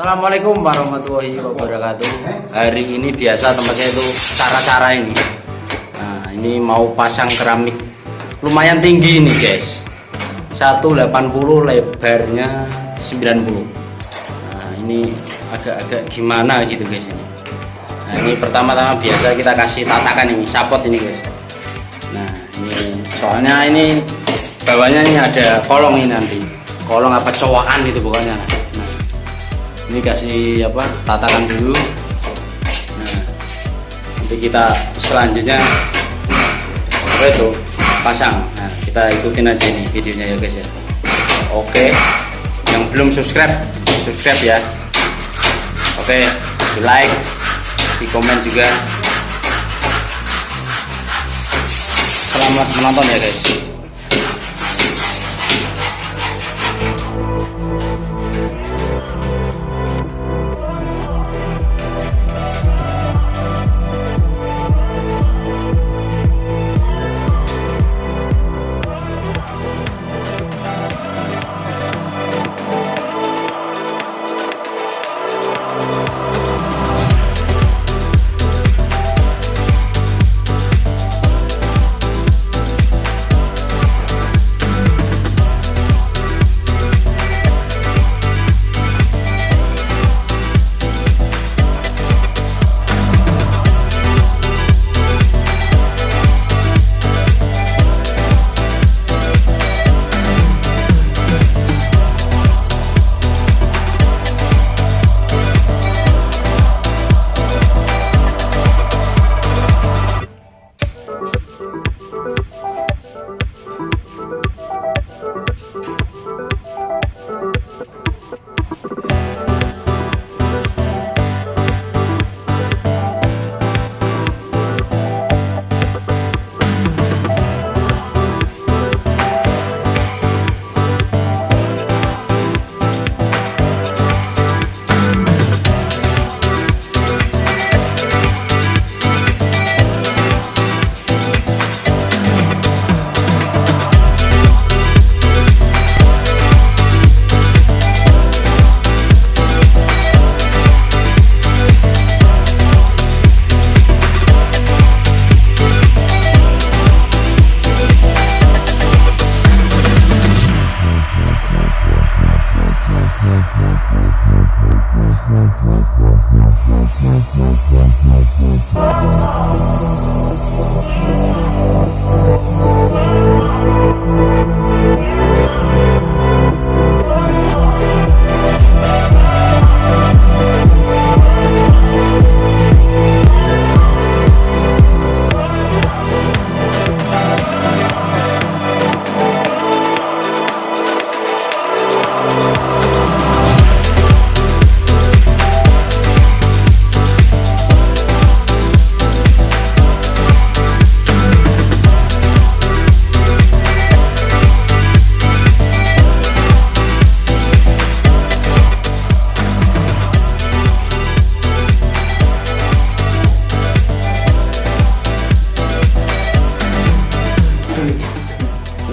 Assalamualaikum warahmatullahi wabarakatuh. Hari ini biasa tempatnya itu cara-cara ini. Nah, ini mau pasang keramik lumayan tinggi ini guys, 180, lebarnya 90. Nah, ini agak-agak gimana gitu guys ini. Nah, ini pertama-tama biasa kita kasih tatakan ini, sapot ini guys. Nah, ini soalnya ini bawahnya ini ada kolong ini nanti, kolong apa cowakan gitu pokoknya. Nah, ini kasih apa tatakan dulu. Nah, nanti kita selanjutnya apa itu pasang. Nah, kita ikutin aja ini videonya ya guys ya. Oke, yang belum subscribe ya. Oke, di like, di komen juga. Selamat menonton ya guys.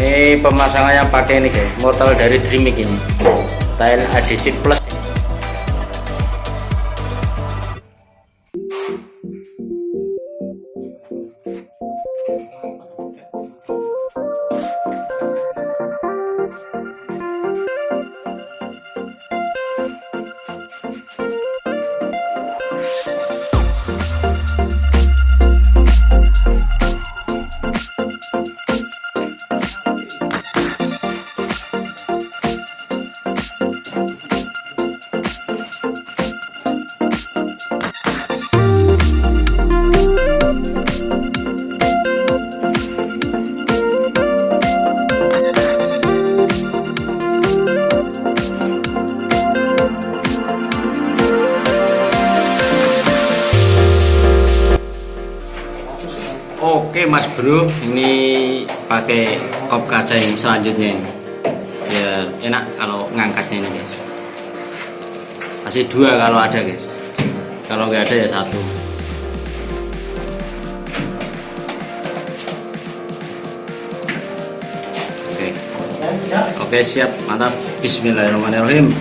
Ini pemasangannya pakai ini guys, mortal dari Teknik ini, tile adhesive plus. Oke mas bro, ini pakai kop kaca ini selanjutnya ini, biar enak kalau ngangkatnya ini guys. Kasih 2 kalau ada guys, kalau nggak ada ya 1. Oke siap, mantap. Bismillahirrahmanirrahim.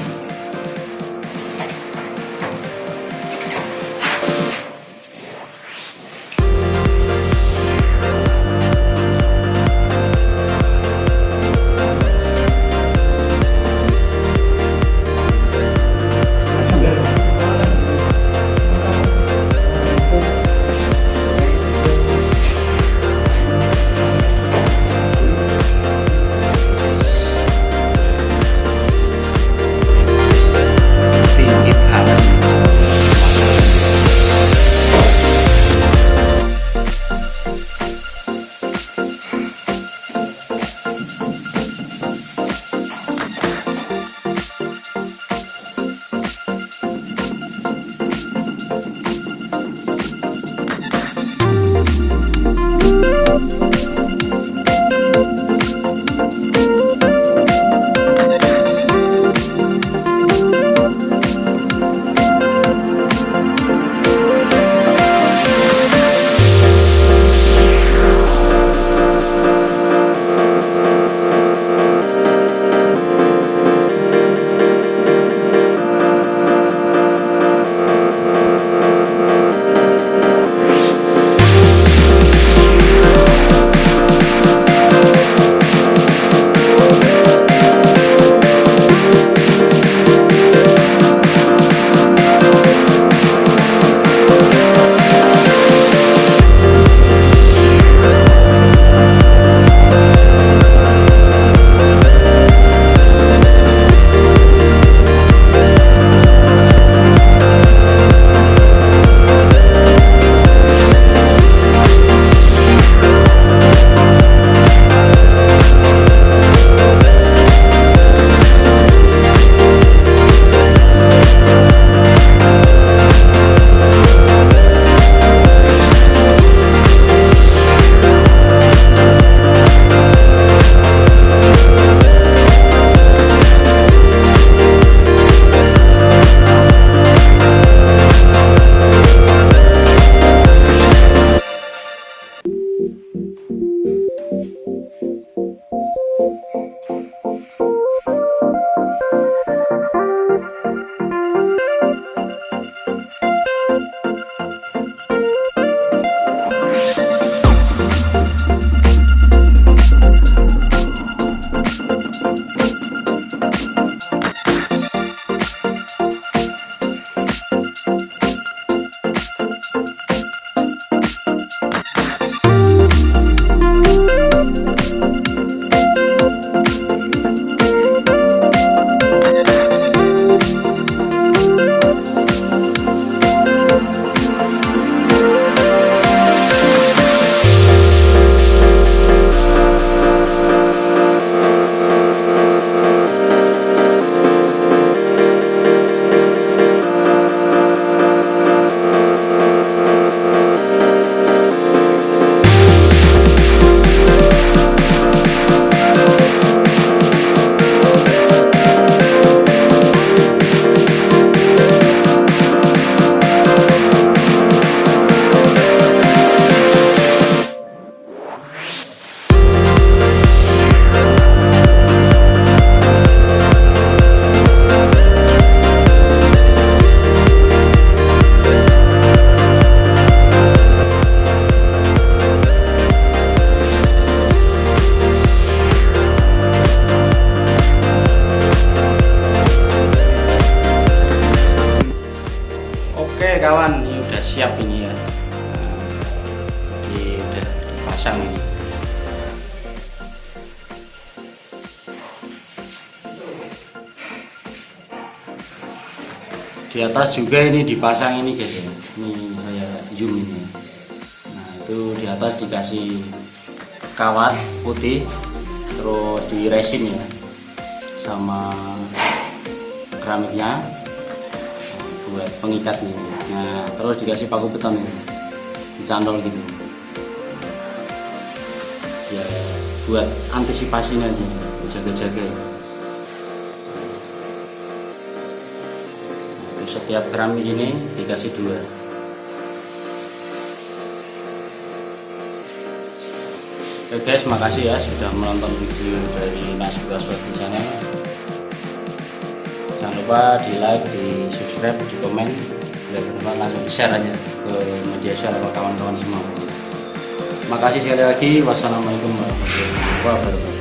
ini ya. Jadi udah dipasang ini. Di atas juga ini dipasang ini guys ya. Ini saya zoom ini. Nah itu di atas dikasih kawat putih, terus di resin ya, sama keramiknya buat pengikat nih. Nah terus dikasih paku beton ini, dicandol gitu ya, buat antisipasinya aja, jaga-jaga. Setiap keramik ini dikasih 2. Oke guys, makasih ya sudah menonton video dari Nasbaswat di channel. Jangan lupa di like, di subscribe, di komen, bila berkenan langsung di share aja ke media sosial kawan-kawan semua. Makasih sekali lagi. Wassalamualaikum warahmatullahi wabarakatuh.